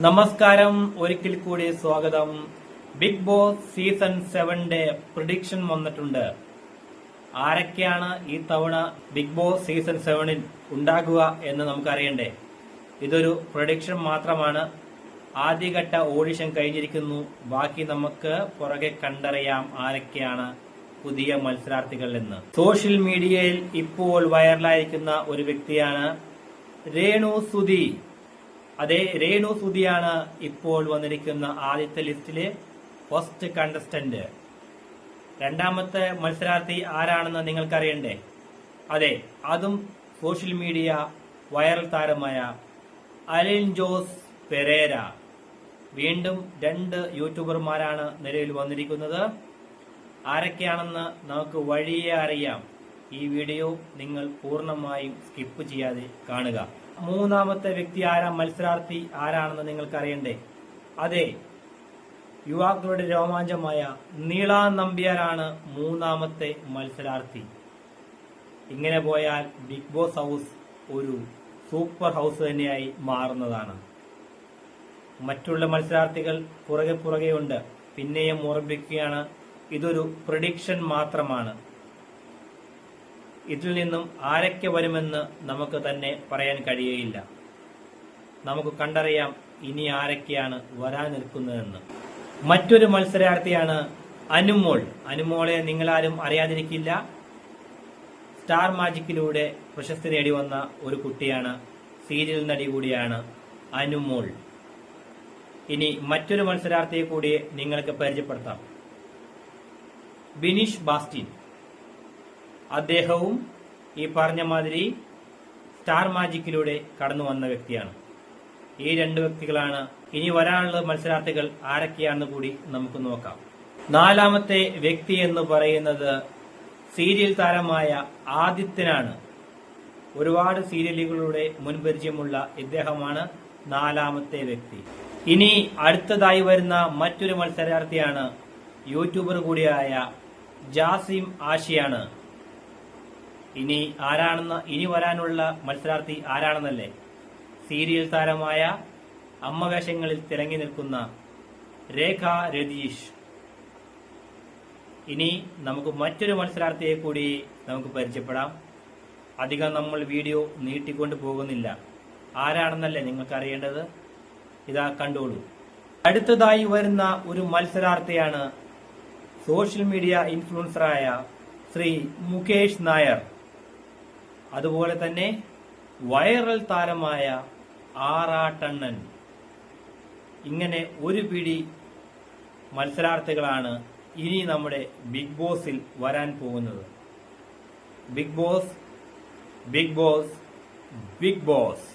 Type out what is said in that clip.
നമസ്കാരം, ഒരിക്കൽ കൂടി സ്വാഗതം. ബിഗ് ബോസ് സീസൺ 7ന്റെ പ്രിഡിക്ഷൻ വന്നിട്ടുണ്ട്. ആരൊക്കെയാണ് ഈ തവണ ബിഗ് ബോസ് സീസൺ 7ൽ ഉണ്ടാകുക എന്ന് നമുക്കറിയണ്ടേ? ഇതൊരു പ്രഡിക്ഷൻ മാത്രമാണ്. ആദ്യഘട്ട ഓഡിഷൻ കഴിഞ്ഞിരിക്കുന്നു. ബാക്കി നമുക്ക് പുറകെ കണ്ടറിയാം ആരൊക്കെയാണ് പുതിയ മത്സരാർത്ഥികൾ എന്ന്. സോഷ്യൽ മീഡിയയിൽ ഇപ്പോൾ വൈറലായിരിക്കുന്ന ഒരു വ്യക്തിയാണ് രേണു സുധി. അതെ, രേണു സുധിയാണ് ഇപ്പോൾ വന്നിരിക്കുന്ന ആദ്യത്തെ ലിസ്റ്റിലെ ഫസ്റ്റ് കണ്ടസ്റ്റന്റ്. രണ്ടാമത്തെ മത്സരാർത്ഥി ആരാണെന്ന് നിങ്ങൾക്കറിയണ്ടേ? അതെ, അതും സോഷ്യൽ മീഡിയ വൈറൽ താരമായ അലിൻ ജോസ് പെരേര. വീണ്ടും 2 യൂട്യൂബർമാരാണ് നിലവിൽ വന്നിരിക്കുന്നത്. ആരൊക്കെയാണെന്ന് നമുക്ക് വഴിയെ അറിയാം. ഈ വീഡിയോ നിങ്ങൾ പൂർണ്ണമായും സ്കിപ്പ് ചെയ്യാതെ കാണുക. മൂന്നാമത്തെ വ്യക്തി മത്സരാർത്ഥി ആരാണെന്ന് നിങ്ങൾക്കറിയണ്ടേ? അതെ, യുവാക്കളുടെ രോമാഞ്ചമായ നീള നമ്പ്യാരാണ് മൂന്നാമത്തെ മത്സരാർത്ഥി. ഇങ്ങനെ പോയാൽ ബിഗ് ബോസ് ഹൗസ് ഒരു സൂപ്പർ ഹൗസ് തന്നെയായി മാറുന്നതാണ്. മറ്റുള്ള മത്സരാർത്ഥികൾ പുറകെയുണ്ട്. പിന്നെയും ഓർമ്മിപ്പിക്കുകയാണ്, ഇതൊരു പ്രഡിക്ഷൻ മാത്രമാണ്. ഇതിൽ നിന്നും ആരൊക്കെ വരുമെന്ന് നമുക്ക് തന്നെ പറയാൻ കഴിയുകയില്ല. നമുക്ക് കണ്ടറിയാം ഇനി ആരൊക്കെയാണ് വരാൻ നിൽക്കുന്നതെന്ന്. മറ്റൊരു മത്സരാർത്ഥിയാണ് അനുമോൾ. അനുമോളെ നിങ്ങളാരും അറിയാതിരിക്കില്ല. സ്റ്റാർ മാജിക്കിലൂടെ പ്രശസ്തി നേടി വന്ന ഒരു കുട്ടിയാണ്. സീരിയൽ നടി കൂടിയാണ് അനുമോൾ. ഇനി മറ്റൊരു മത്സരാർത്ഥിയെ കൂടി നിങ്ങൾക്ക് പരിചയപ്പെടുത്താം. ബിനീഷ് ബാസ്റ്റിൻ. അദ്ദേഹവും ഈ പറഞ്ഞ മാതിരി സ്റ്റാർ മാജിക്കിലൂടെ കടന്നു വന്ന വ്യക്തിയാണ്. ഈ 2 വ്യക്തികളാണ്. ഇനി വരാനുള്ള മത്സരാർത്ഥികൾ ആരൊക്കെയാണെന്ന് കൂടി നമുക്ക് നോക്കാം. നാലാമത്തെ വ്യക്തി എന്ന് പറയുന്നത് സീരിയൽ താരമായ ആദിത്യനാണ്. ഒരുപാട് സീരിയലുകളുടെ മുൻപരിചയമുള്ള ഇദ്ദേഹമാണ് നാലാമത്തെ വ്യക്തി. ഇനി അടുത്തതായി വരുന്ന മറ്റൊരു മത്സരാർത്ഥിയാണ് യൂട്യൂബർ കൂടിയായ ജാസിം ആഷിയാണ്. ഇനി വരാനുള്ള മത്സരാർത്ഥി ആരാണെന്നല്ലേ? സീരിയൽ താരമായ അമ്മവേഷങ്ങളിൽ തിളങ്ങി നിൽക്കുന്ന രേഖ രതീഷ്. ഇനി നമുക്ക് മറ്റൊരു മത്സരാർത്ഥിയെ കൂടി നമുക്ക് പരിചയപ്പെടാം. അധികം നമ്മൾ വീഡിയോ നീട്ടിക്കൊണ്ടു പോകുന്നില്ല. ആരാണെന്നല്ലേ നിങ്ങൾക്ക് അറിയേണ്ടത്? ഇതാ കണ്ടോളൂ. അടുത്തതായി വരുന്ന ഒരു മത്സരാർത്ഥിയാണ് സോഷ്യൽ മീഡിയ ഇൻഫ്ലുവൻസറായ ശ്രീ മുകേഷ് നായർ. അതുപോലെ തന്നെ വൈറൽ താരമായ ആറാട്ടണ്ണൻ. ഇങ്ങനെ ഒരു പിടി മത്സരാർത്ഥികളാണ് ഇനി നമ്മുടെ ബിഗ് ബോസിൽ വരാൻ പോകുന്നത്. Big boss, big boss, big boss.